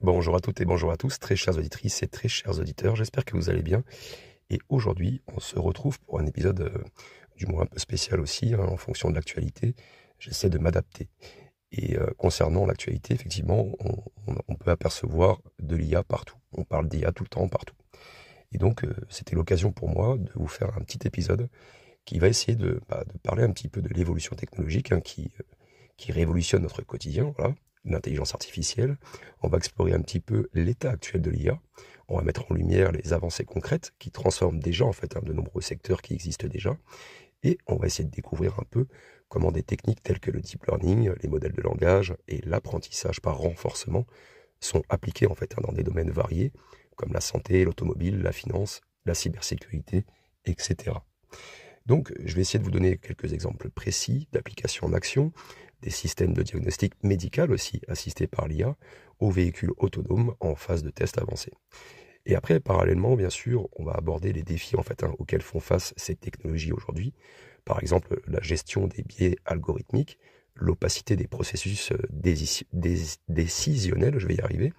Bonjour à toutes et bonjour à tous, très chères auditrices et très chers auditeurs, j'espère que vous allez bien. Et aujourd'hui, on se retrouve pour un épisode du moins un peu spécial aussi, en fonction de l'actualité. J'essaie de m'adapter. Et concernant l'actualité, effectivement, on peut apercevoir de l'IA partout. On parle d'IA tout le temps, partout. Et donc, c'était l'occasion pour moi de vous faire un petit épisode qui va essayer de parler un petit peu de l'évolution technologique qui révolutionne notre quotidien, voilà, l'intelligence artificielle. On va explorer un petit peu l'état actuel de l'IA. On va mettre en lumière les avancées concrètes qui transforment déjà en fait de nombreux secteurs qui existent déjà. Et on va essayer de découvrir un peu comment des techniques telles que le deep learning, les modèles de langage et l'apprentissage par renforcement sont appliqués en fait dans des domaines variés comme la santé, l'automobile, la finance, la cybersécurité, etc. Donc, je vais essayer de vous donner quelques exemples précis d'applications en action, des systèmes de diagnostic médical aussi assistés par l'IA, aux véhicules autonomes en phase de test avancé. Et après, parallèlement, bien sûr, on va aborder les défis auxquels font face ces technologies aujourd'hui. Par exemple, la gestion des biais algorithmiques, l'opacité des processus décisionnels, je vais y arriver,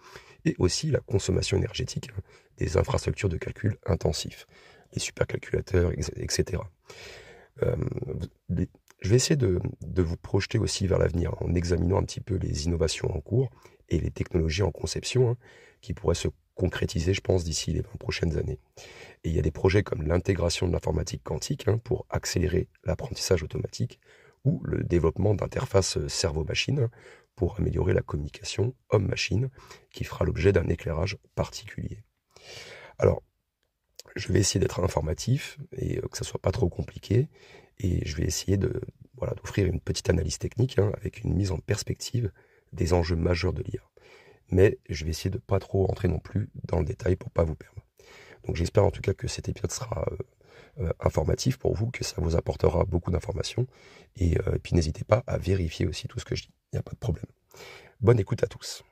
et aussi la consommation énergétique des infrastructures de calcul intensifs, les supercalculateurs, etc. Euh, je vais essayer de vous projeter aussi vers l'avenir en examinant un petit peu les innovations en cours et les technologies en conception qui pourraient se concrétiser, je pense, d'ici les 20 prochaines années. Et il y a des projets comme l'intégration de l'informatique quantique pour accélérer l'apprentissage automatique ou le développement d'interfaces cerveau-machine pour améliorer la communication homme-machine qui fera l'objet d'un éclairage particulier. Alors, je vais essayer d'être informatif et que ça soit pas trop compliqué. Et je vais essayer d'offrir une petite analyse technique avec une mise en perspective des enjeux majeurs de l'IA. Mais je vais essayer de pas trop rentrer non plus dans le détail pour pas vous perdre. Donc j'espère en tout cas que cet épisode sera informatif pour vous, que ça vous apportera beaucoup d'informations. Et puis n'hésitez pas à vérifier aussi tout ce que je dis. Il n'y a pas de problème. Bonne écoute à tous.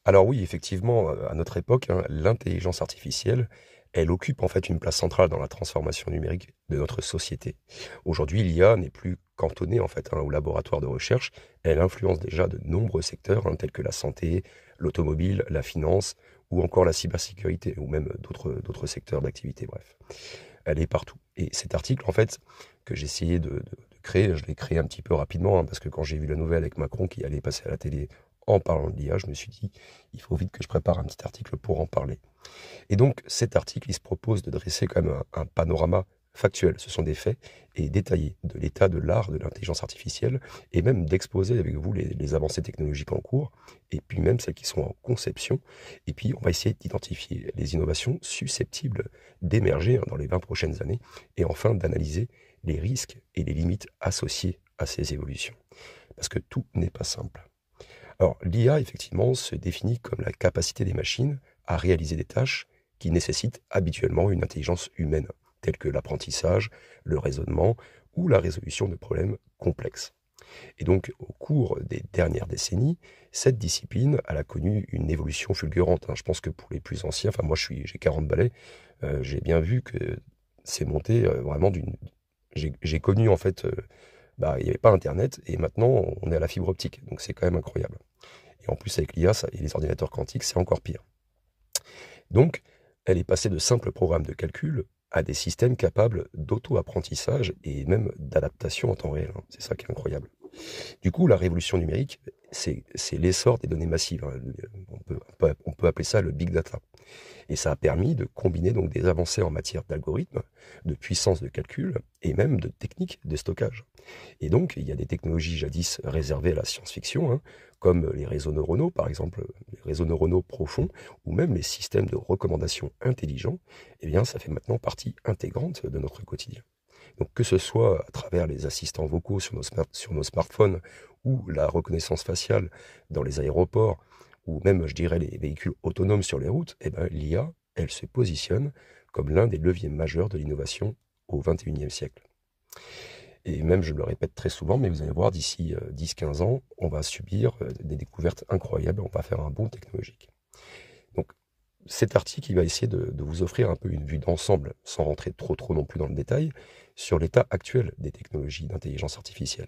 Alors oui, effectivement, à notre époque, l'intelligence artificielle, elle occupe en fait une place centrale dans la transformation numérique de notre société. Aujourd'hui, l'IA n'est plus cantonnée en fait au laboratoire de recherche, elle influence déjà de nombreux secteurs tels que la santé, l'automobile, la finance ou encore la cybersécurité ou même d'autres secteurs d'activité, bref. Elle est partout. Et cet article, en fait, que j'ai essayé de créer, je l'ai créé un petit peu rapidement, parce que quand j'ai vu la nouvelle avec Macron qui allait passer à la télé en parlant de l'IA, je me suis dit, il faut vite que je prépare un petit article pour en parler. Et donc, cet article, il se propose de dresser quand même un panorama factuel, ce sont des faits, et détaillés de l'état de l'art de l'intelligence artificielle, et même d'exposer avec vous les avancées technologiques en cours, et puis même celles qui sont en conception, et puis on va essayer d'identifier les innovations susceptibles d'émerger dans les 20 prochaines années, et enfin d'analyser les risques et les limites associées à ces évolutions. Parce que tout n'est pas simple. Alors, l'IA, effectivement, se définit comme la capacité des machines à réaliser des tâches qui nécessitent habituellement une intelligence humaine, telles que l'apprentissage, le raisonnement ou la résolution de problèmes complexes. Et donc, au cours des dernières décennies, cette discipline elle a connu une évolution fulgurante. Je pense que pour les plus anciens, enfin moi j'ai 40 balais, j'ai bien vu que c'est monté vraiment d'une... J'ai connu en fait, il n'y avait pas Internet et maintenant on est à la fibre optique, donc c'est quand même incroyable. Et en plus, avec l'IA et les ordinateurs quantiques, c'est encore pire. Donc, elle est passée de simples programmes de calcul à des systèmes capables d'auto-apprentissage et même d'adaptation en temps réel. C'est ça qui est incroyable. Du coup, la révolution numérique, c'est l'essor des données massives. On peut appeler ça le big data. Et ça a permis de combiner donc des avancées en matière d'algorithmes, de puissance de calcul et même de techniques de stockage. Et donc, il y a des technologies jadis réservées à la science-fiction, comme les réseaux neuronaux, par exemple, les réseaux neuronaux profonds, ou même les systèmes de recommandation intelligents, eh bien, ça fait maintenant partie intégrante de notre quotidien. Donc, que ce soit à travers les assistants vocaux sur nos smartphones ou la reconnaissance faciale dans les aéroports, ou même, je dirais, les véhicules autonomes sur les routes, eh ben, l'IA, elle se positionne comme l'un des leviers majeurs de l'innovation au XXIe siècle. Et même, je le répète très souvent, mais vous allez voir, d'ici 10-15 ans, on va subir des découvertes incroyables, on va faire un bond technologique. Donc, cet article, il va essayer de vous offrir un peu une vue d'ensemble, sans rentrer trop non plus dans le détail, sur l'état actuel des technologies d'intelligence artificielle.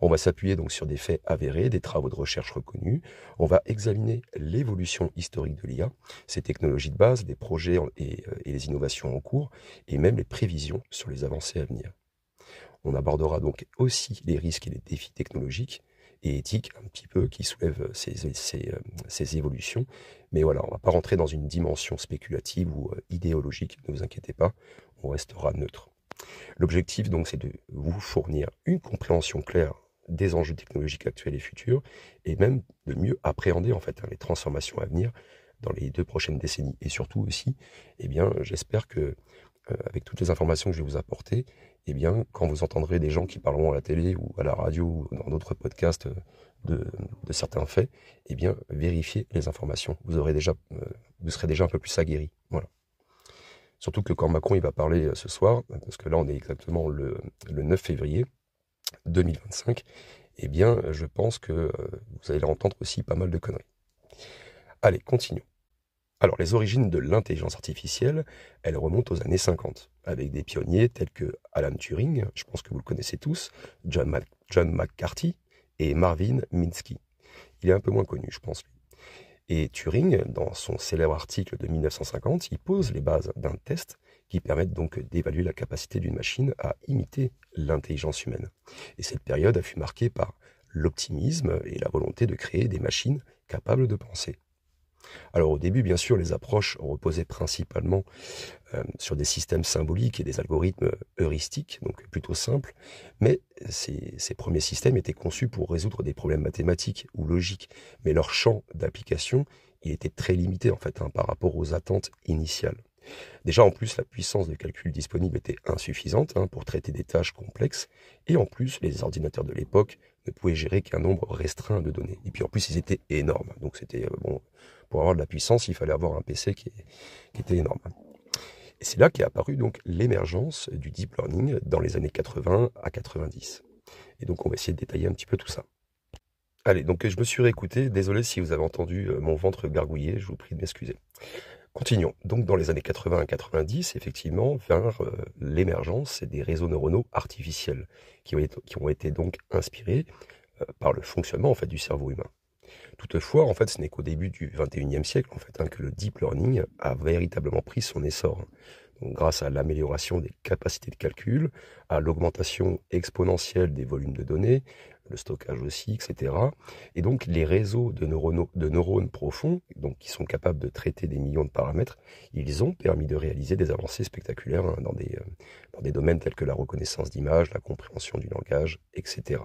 On va s'appuyer donc sur des faits avérés, des travaux de recherche reconnus. On va examiner l'évolution historique de l'IA, ses technologies de base, les projets et les innovations en cours, et même les prévisions sur les avancées à venir. On abordera donc aussi les risques et les défis technologiques et éthiques un petit peu qui soulèvent ces évolutions. Mais voilà, on ne va pas rentrer dans une dimension spéculative ou idéologique, ne vous inquiétez pas, on restera neutre. L'objectif donc c'est de vous fournir une compréhension claire des enjeux technologiques actuels et futurs et même de mieux appréhender en fait les transformations à venir dans les 2 prochaines décennies. Et surtout aussi, eh bien, j'espère que avec toutes les informations que je vais vous apporter, eh bien, quand vous entendrez des gens qui parleront à la télé ou à la radio ou dans d'autres podcasts de certains faits, eh bien, vérifiez les informations. Vous serez déjà un peu plus aguerri. Voilà. Surtout que quand Macron il va parler ce soir, parce que là on est exactement le 9 février 2025, eh bien, je pense que vous allez entendre aussi pas mal de conneries. Allez, continuons. Alors, les origines de l'intelligence artificielle, elles remontent aux années 50, avec des pionniers tels que Alan Turing, je pense que vous le connaissez tous, John McCarthy et Marvin Minsky. Il est un peu moins connu, je pense, lui. Et Turing, dans son célèbre article de 1950, il pose les bases d'un test qui permettent donc d'évaluer la capacité d'une machine à imiter l'intelligence humaine. Et cette période a fut marquée par l'optimisme et la volonté de créer des machines capables de penser. Alors au début, bien sûr, les approches reposaient principalement sur des systèmes symboliques et des algorithmes heuristiques, donc plutôt simples, mais ces premiers systèmes étaient conçus pour résoudre des problèmes mathématiques ou logiques, mais leur champ d'application, il était très limité en fait par rapport aux attentes initiales. Déjà en plus, la puissance de calcul disponible était insuffisante pour traiter des tâches complexes, et en plus, les ordinateurs de l'époque ne pouvaient gérer qu'un nombre restreint de données. Et puis en plus, ils étaient énormes, donc c'était bon. Pour avoir de la puissance, il fallait avoir un PC qui était énorme. Et c'est là qu'est apparue donc l'émergence du deep learning dans les années 80 à 90. Et donc on va essayer de détailler un petit peu tout ça. Allez, donc je me suis réécouté, désolé si vous avez entendu mon ventre gargouiller, je vous prie de m'excuser. Continuons. Donc dans les années 80 à 90, effectivement, vers l'émergence des réseaux neuronaux artificiels qui ont été donc inspirés par le fonctionnement en fait du cerveau humain. Toutefois, en fait, ce n'est qu'au début du XXIe siècle en fait, que le deep learning a véritablement pris son essor. Donc, grâce à l'amélioration des capacités de calcul, à l'augmentation exponentielle des volumes de données, le stockage aussi, etc. Et donc les réseaux de neurones profonds, donc qui sont capables de traiter des millions de paramètres, ils ont permis de réaliser des avancées spectaculaires dans des domaines tels que la reconnaissance d'images, la compréhension du langage, etc.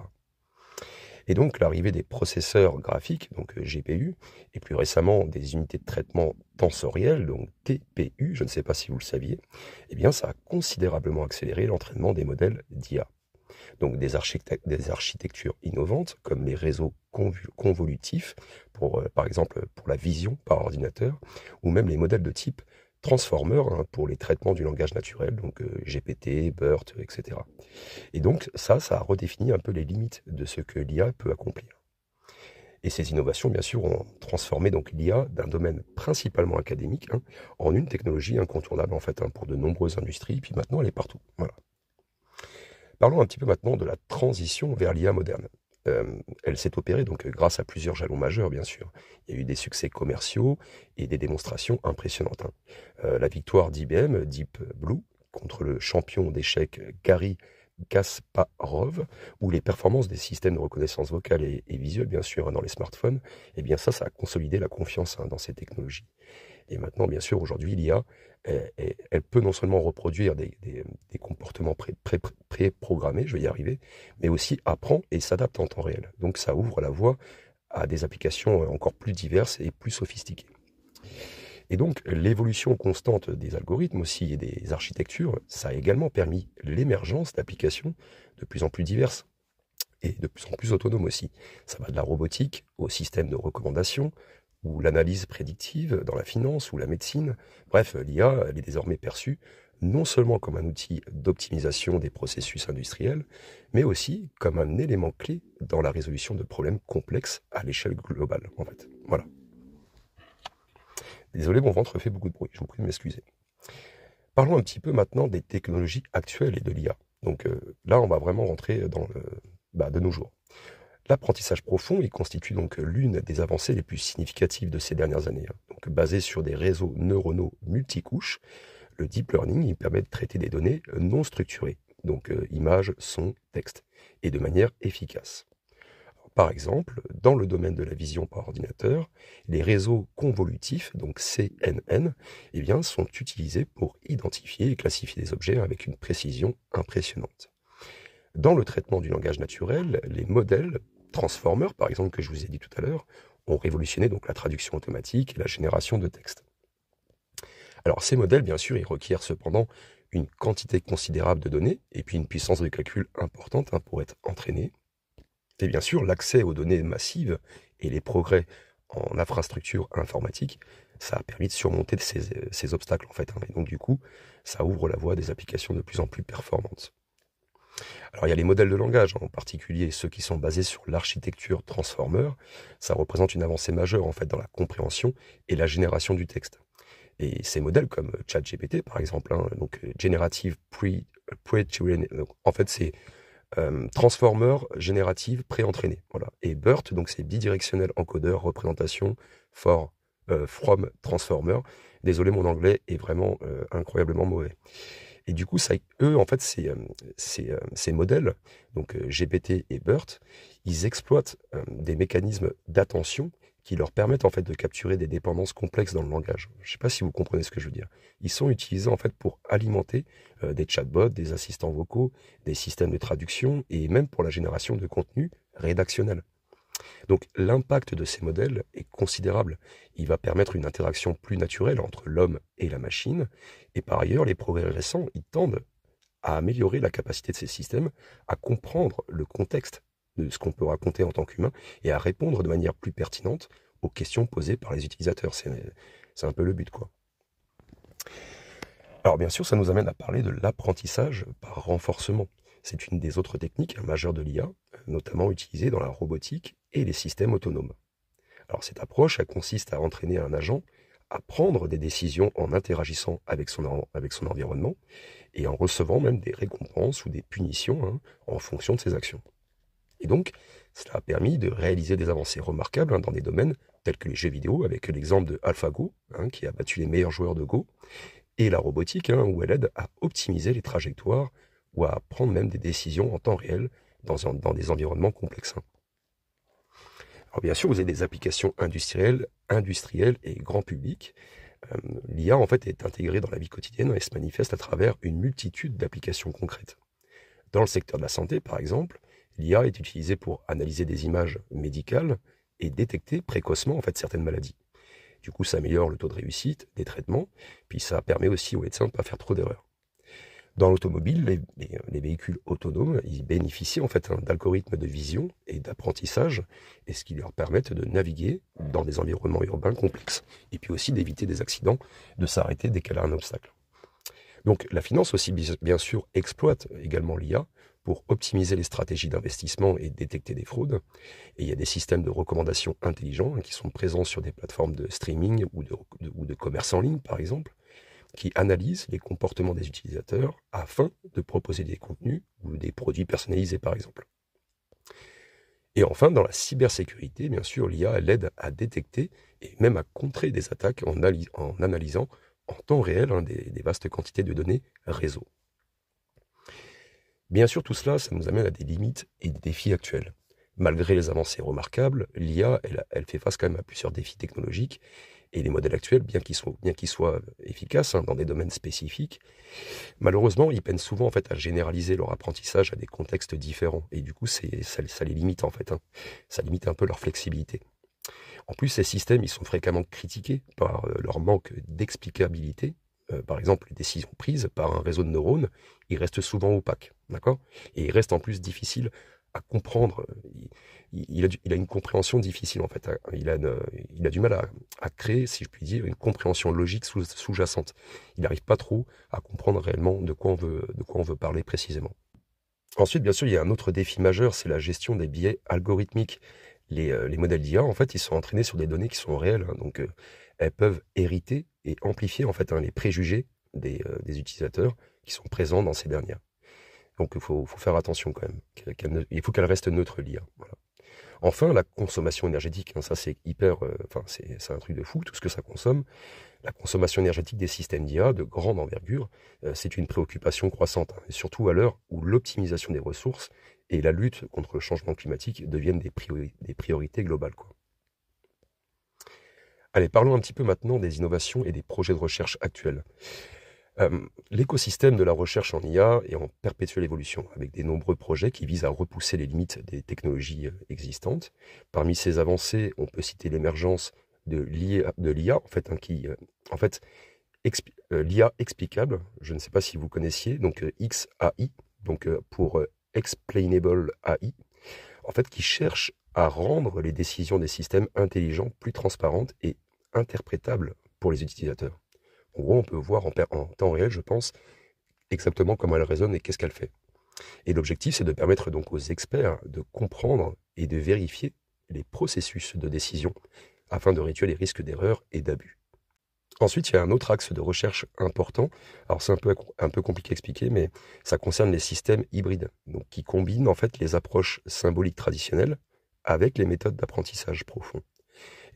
Et donc l'arrivée des processeurs graphiques, donc GPU, et plus récemment des unités de traitement tensoriel, donc TPU, je ne sais pas si vous le saviez, eh bien ça a considérablement accéléré l'entraînement des modèles d'IA. Donc des architectures innovantes comme les réseaux convolutifs, par exemple pour la vision par ordinateur, ou même les modèles de type Transformer pour les traitements du langage naturel, donc GPT, BERT, etc. Et donc ça a redéfini un peu les limites de ce que l'IA peut accomplir. Et ces innovations, bien sûr, ont transformé donc l'IA d'un domaine principalement académique en une technologie incontournable en fait pour de nombreuses industries, puis maintenant elle est partout. Voilà. Parlons un petit peu maintenant de la transition vers l'IA moderne. Elle s'est opérée donc grâce à plusieurs jalons majeurs, bien sûr. Il y a eu des succès commerciaux et des démonstrations impressionnantes. La victoire d'IBM, Deep Blue, contre le champion d'échecs Garry Kasparov, ou les performances des systèmes de reconnaissance vocale et visuelle, bien sûr, dans les smartphones, eh bien ça a consolidé la confiance dans ces technologies. Et maintenant, bien sûr, aujourd'hui, l'IA, elle peut non seulement reproduire des comportements pré-programmés, je vais y arriver, mais aussi apprend et s'adapte en temps réel. Donc ça ouvre la voie à des applications encore plus diverses et plus sophistiquées. Et donc l'évolution constante des algorithmes aussi et des architectures, ça a également permis l'émergence d'applications de plus en plus diverses et de plus en plus autonomes aussi. Ça va de la robotique au système de recommandation, ou l'analyse prédictive dans la finance ou la médecine. Bref, l'IA, elle est désormais perçue non seulement comme un outil d'optimisation des processus industriels, mais aussi comme un élément clé dans la résolution de problèmes complexes à l'échelle globale, en fait. Voilà. Désolé, mon ventre fait beaucoup de bruit, je vous prie de m'excuser. Parlons un petit peu maintenant des technologies actuelles et de l'IA. Donc là, on va vraiment rentrer dans de nos jours. L'apprentissage profond, il constitue donc l'une des avancées les plus significatives de ces dernières années. Donc basé sur des réseaux neuronaux multicouches, le deep learning, il permet de traiter des données non structurées, donc images, sons, textes, et de manière efficace. Par exemple, dans le domaine de la vision par ordinateur, les réseaux convolutifs, donc CNN, eh bien, sont utilisés pour identifier et classifier des objets avec une précision impressionnante. Dans le traitement du langage naturel, les modèles transformers, par exemple, que je vous ai dit tout à l'heure, ont révolutionné donc la traduction automatique et la génération de textes. Alors ces modèles, bien sûr, ils requièrent cependant une quantité considérable de données et puis une puissance de calcul importante pour être entraînés. Et bien sûr, l'accès aux données massives et les progrès en infrastructure informatique, ça a permis de surmonter ces obstacles en fait. Et donc du coup, ça ouvre la voie à des applications de plus en plus performantes. Alors il y a les modèles de langage, en particulier ceux qui sont basés sur l'architecture transformer. Ça représente une avancée majeure en fait dans la compréhension et la génération du texte. Et ces modèles comme ChatGPT par exemple, donc Generative Pre-Trained, en fait c'est Transformer générative pré-entraînée. Voilà. Et BERT, donc c'est bidirectionnel encodeur représentation from transformer. Désolé, mon anglais est vraiment incroyablement mauvais. Et du coup, ça, eux, en fait, ces modèles, donc GPT et BERT, ils exploitent des mécanismes d'attention qui leur permettent en fait de capturer des dépendances complexes dans le langage. Je ne sais pas si vous comprenez ce que je veux dire. Ils sont utilisés en fait pour alimenter des chatbots, des assistants vocaux, des systèmes de traduction et même pour la génération de contenu rédactionnel. Donc l'impact de ces modèles est considérable. Il va permettre une interaction plus naturelle entre l'homme et la machine. Et par ailleurs, les progrès récents, ils tendent à améliorer la capacité de ces systèmes à comprendre le contexte de ce qu'on peut raconter en tant qu'humain et à répondre de manière plus pertinente aux questions posées par les utilisateurs. C'est un peu le but, quoi. Alors bien sûr, ça nous amène à parler de l'apprentissage par renforcement. C'est une des autres techniques majeures de l'IA, notamment utilisée dans la robotique et les systèmes autonomes. Alors cette approche, elle consiste à entraîner un agent à prendre des décisions en interagissant avec son environnement et en recevant même des récompenses ou des punitions en fonction de ses actions. Et donc, cela a permis de réaliser des avancées remarquables dans des domaines tels que les jeux vidéo, avec l'exemple de AlphaGo, qui a battu les meilleurs joueurs de Go, et la robotique, où elle aide à optimiser les trajectoires ou à prendre même des décisions en temps réel dans des environnements complexes. Alors bien sûr, vous avez des applications industrielles et grand public. L'IA, en fait, est intégrée dans la vie quotidienne et se manifeste à travers une multitude d'applications concrètes. Dans le secteur de la santé, par exemple, l'IA est utilisée pour analyser des images médicales et détecter précocement en fait certaines maladies. Du coup, ça améliore le taux de réussite des traitements, puis ça permet aussi aux médecins de ne pas faire trop d'erreurs. Dans l'automobile, les véhicules autonomes, ils bénéficient en fait d'algorithmes de vision et d'apprentissage, et ce qui leur permettent de naviguer dans des environnements urbains complexes, et puis aussi d'éviter des accidents, de s'arrêter dès qu'elle a un obstacle. Donc la finance aussi, bien sûr, exploite également l'IA pour optimiser les stratégies d'investissement et détecter des fraudes. Et il y a des systèmes de recommandation intelligents qui sont présents sur des plateformes de streaming ou de commerce en ligne, par exemple, qui analysent les comportements des utilisateurs afin de proposer des contenus ou des produits personnalisés, par exemple. Et enfin, dans la cybersécurité, bien sûr, l'IA aide à détecter et même à contrer des attaques en analysant en temps réel des vastes quantités de données réseau. Bien sûr, tout cela, ça nous amène à des limites et des défis actuels. Malgré les avancées remarquables, l'IA, elle fait face quand même à plusieurs défis technologiques, et les modèles actuels, bien qu'ils soient efficaces dans des domaines spécifiques, malheureusement, ils peinent souvent en fait à généraliser leur apprentissage à des contextes différents, et du coup, ça les limite en fait, ça limite un peu leur flexibilité. En plus, ces systèmes, ils sont fréquemment critiqués par leur manque d'explicabilité. Par exemple, les décisions prises par un réseau de neurones, ils restent souvent opaques, d'accord? Et ils restent en plus difficiles à comprendre. Il a une compréhension difficile, en fait. Il a du mal à créer, si je puis dire, une compréhension logique sous-jacente. Il n'arrive pas trop à comprendre réellement de quoi on veut parler précisément. Ensuite, bien sûr, il y a un autre défi majeur, c'est la gestion des biais algorithmiques. Les modèles d'IA, en fait, ils sont entraînés sur des données qui sont réelles, hein, donc elles peuvent hériter et amplifier, en fait, hein, les préjugés des utilisateurs qui sont présents dans ces dernières. Donc faut faire attention quand même. Il faut qu'elle reste neutre, l'IA. Voilà. Enfin, la consommation énergétique, hein, ça c'est hyper, enfin c'est un truc de fou, tout ce que ça consomme. La consommation énergétique des systèmes d'IA de grande envergure, c'est une préoccupation croissante, hein, et surtout à l'heure où l'optimisation des ressources et la lutte contre le changement climatique deviennent des priorités globales, quoi. Allez, parlons un petit peu maintenant des innovations et des projets de recherche actuels. L'écosystème de la recherche en IA est en perpétuelle évolution, avec de nombreux projets qui visent à repousser les limites des technologies existantes. Parmi ces avancées, on peut citer l'émergence de l'IA, en fait, hein, en fait, l'IA explicable, je ne sais pas si vous connaissiez, donc XAI, donc pour Explainable AI, en fait, qui cherche à rendre les décisions des systèmes intelligents plus transparentes et interprétables pour les utilisateurs. En gros, on peut voir en temps réel, je pense, exactement comment elle résonne et qu'est-ce qu'elle fait. Et l'objectif, c'est de permettre donc aux experts de comprendre et de vérifier les processus de décision afin de réduire les risques d'erreur et d'abus. Ensuite, il y a un autre axe de recherche important. Alors, c'est un peu compliqué à expliquer, mais ça concerne les systèmes hybrides, donc qui combinent en fait les approches symboliques traditionnelles avec les méthodes d'apprentissage profond.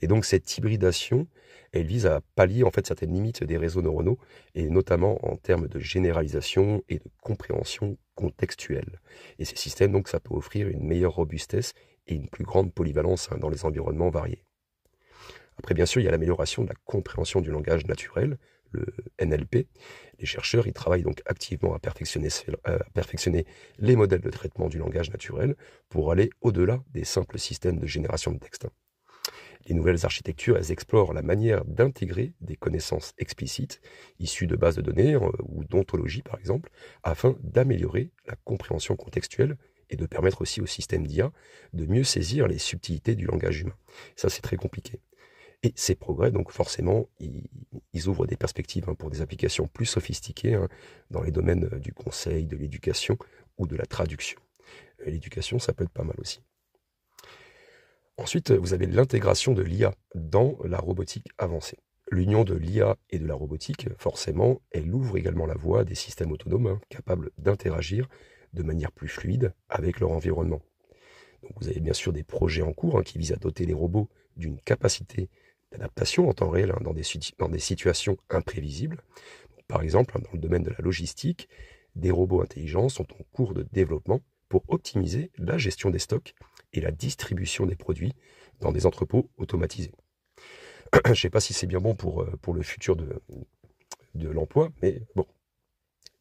Et donc cette hybridation, elle vise à pallier en fait certaines limites des réseaux neuronaux, et notamment en termes de généralisation et de compréhension contextuelle. Et ces systèmes, donc, ça peut offrir une meilleure robustesse et une plus grande polyvalence, hein, dans les environnements variés. Après, bien sûr, il y a l'amélioration de la compréhension du langage naturel, le NLP. Les chercheurs, ils travaillent donc activement à perfectionner les modèles de traitement du langage naturel pour aller au-delà des simples systèmes de génération de texte. Les nouvelles architectures, elles explorent la manière d'intégrer des connaissances explicites, issues de bases de données ou d'ontologie par exemple, afin d'améliorer la compréhension contextuelle et de permettre aussi au système d'IA de mieux saisir les subtilités du langage humain. Ça, c'est très compliqué. Et ces progrès, donc forcément, ils ouvrent des perspectives, hein, pour des applications plus sophistiquées, hein, dans les domaines du conseil, de l'éducation ou de la traduction. L'éducation, ça peut être pas mal aussi. Ensuite, vous avez l'intégration de l'IA dans la robotique avancée. L'union de l'IA et de la robotique, forcément, elle ouvre également la voie à des systèmes autonomes, hein, capables d'interagir de manière plus fluide avec leur environnement. Donc vous avez bien sûr des projets en cours, hein, qui visent à doter les robots d'une capacité d'adaptation en temps réel, hein, dans des situations imprévisibles. Donc, par exemple, hein, dans le domaine de la logistique, des robots intelligents sont en cours de développement pour optimiser la gestion des stocks et la distribution des produits dans des entrepôts automatisés. Je ne sais pas si c'est bien bon pour le futur de l'emploi, mais bon.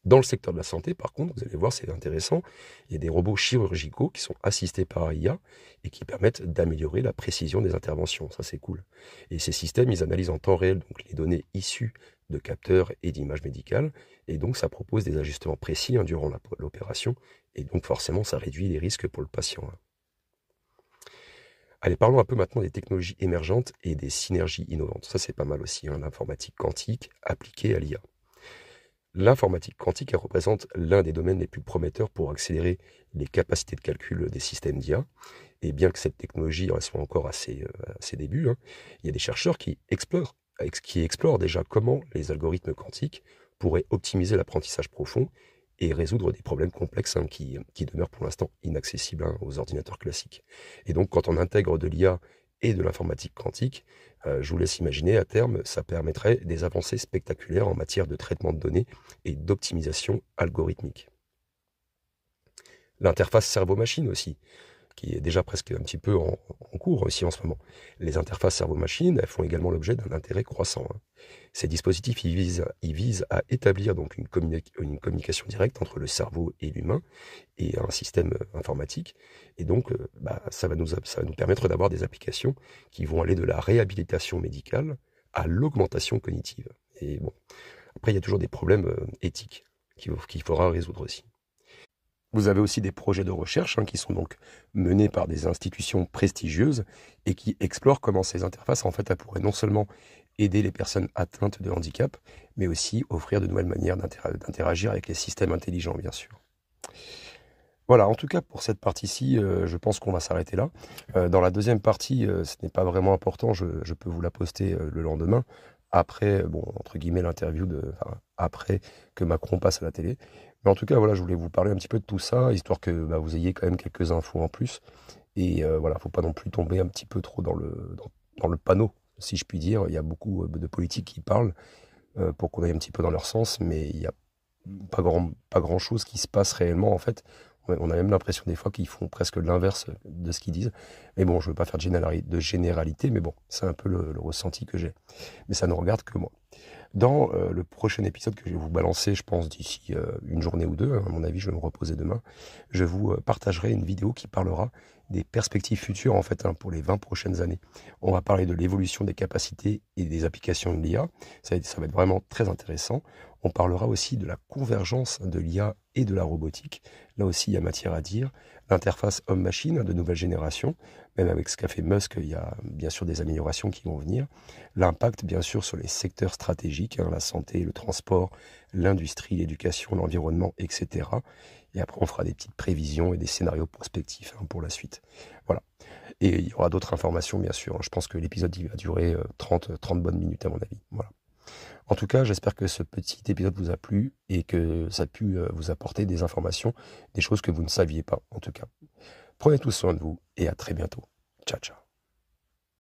Dans le secteur de la santé, par contre, vous allez voir, c'est intéressant, il y a des robots chirurgicaux qui sont assistés par IA et qui permettent d'améliorer la précision des interventions. Ça, c'est cool. Et ces systèmes, ils analysent en temps réel donc les données issues de capteurs et d'images médicales, et donc ça propose des ajustements précis, hein, durant l'opération, et donc forcément, ça réduit les risques pour le patient, hein. Allez, parlons un peu maintenant des technologies émergentes et des synergies innovantes. Ça, c'est pas mal aussi, hein, l'informatique quantique appliquée à l'IA. L'informatique quantique, elle représente l'un des domaines les plus prometteurs pour accélérer les capacités de calcul des systèmes d'IA. Et bien que cette technologie en soit encore à ses débuts, hein, il y a des chercheurs qui explorent déjà comment les algorithmes quantiques pourraient optimiser l'apprentissage profond et résoudre des problèmes complexes, hein, qui demeurent pour l'instant inaccessibles, hein, aux ordinateurs classiques. Et donc, quand on intègre de l'IA et de l'informatique quantique, je vous laisse imaginer, à terme, ça permettrait des avancées spectaculaires en matière de traitement de données et d'optimisation algorithmique. L'interface cerveau-machine aussi, qui est déjà presque un petit peu en cours aussi en ce moment. Les interfaces cerveau-machine, elles font également l'objet d'un intérêt croissant, hein. Ces dispositifs, ils visent à établir donc une communication directe entre le cerveau et l'humain et un système informatique. Et donc, ça va nous permettre d'avoir des applications qui vont aller de la réhabilitation médicale à l'augmentation cognitive. Et bon, après, il y a toujours des problèmes éthiques qu'il faudra résoudre aussi. Vous avez aussi des projets de recherche, hein, qui sont donc menés par des institutions prestigieuses et qui explorent comment ces interfaces, en fait, elles pourraient non seulement aider les personnes atteintes de handicap, mais aussi offrir de nouvelles manières d'interagir avec les systèmes intelligents, bien sûr. Voilà, en tout cas pour cette partie-ci, je pense qu'on va s'arrêter là. Dans la deuxième partie, ce n'est pas vraiment important, je peux vous la poster, le lendemain, après, bon, entre guillemets «l'interview» enfin, après que Macron passe à la télé. Mais en tout cas, voilà, je voulais vous parler un petit peu de tout ça, histoire que, bah, vous ayez quand même quelques infos en plus et voilà, faut pas non plus tomber un petit peu trop dans le panneau, si je puis dire. Il y a beaucoup, de politiques qui parlent, pour qu'on aille un petit peu dans leur sens, mais il y a pas grand-chose qui se passe réellement, en fait. On a même l'impression des fois qu'ils font presque l'inverse de ce qu'ils disent. Mais bon, je veux pas faire de généralité, mais bon, c'est un peu le ressenti que j'ai. Mais ça ne regarde que moi. Dans le prochain épisode que je vais vous balancer, je pense d'ici une journée ou deux, hein, à mon avis, je vais me reposer demain, je vous partagerai une vidéo qui parlera des perspectives futures en fait, hein, pour les 20 prochaines années. On va parler de l'évolution des capacités et des applications de l'IA. Ça va être vraiment très intéressant. On parlera aussi de la convergence de l'IA et de la robotique. Là aussi, il y a matière à dire. L'interface homme-machine de nouvelle génération, même avec ce qu'a fait Musk, il y a bien sûr des améliorations qui vont venir. L'impact, bien sûr, sur les secteurs stratégiques, hein, la santé, le transport, l'industrie, l'éducation, l'environnement, etc. Et après, on fera des petites prévisions et des scénarios prospectifs, hein, pour la suite. Voilà. Et il y aura d'autres informations, bien sûr. Je pense que l'épisode il va durer 30 bonnes minutes, à mon avis. Voilà. En tout cas, j'espère que ce petit épisode vous a plu et que ça a pu vous apporter des informations, des choses que vous ne saviez pas, en tout cas. Prenez tout soin de vous et à très bientôt. Ciao, ciao.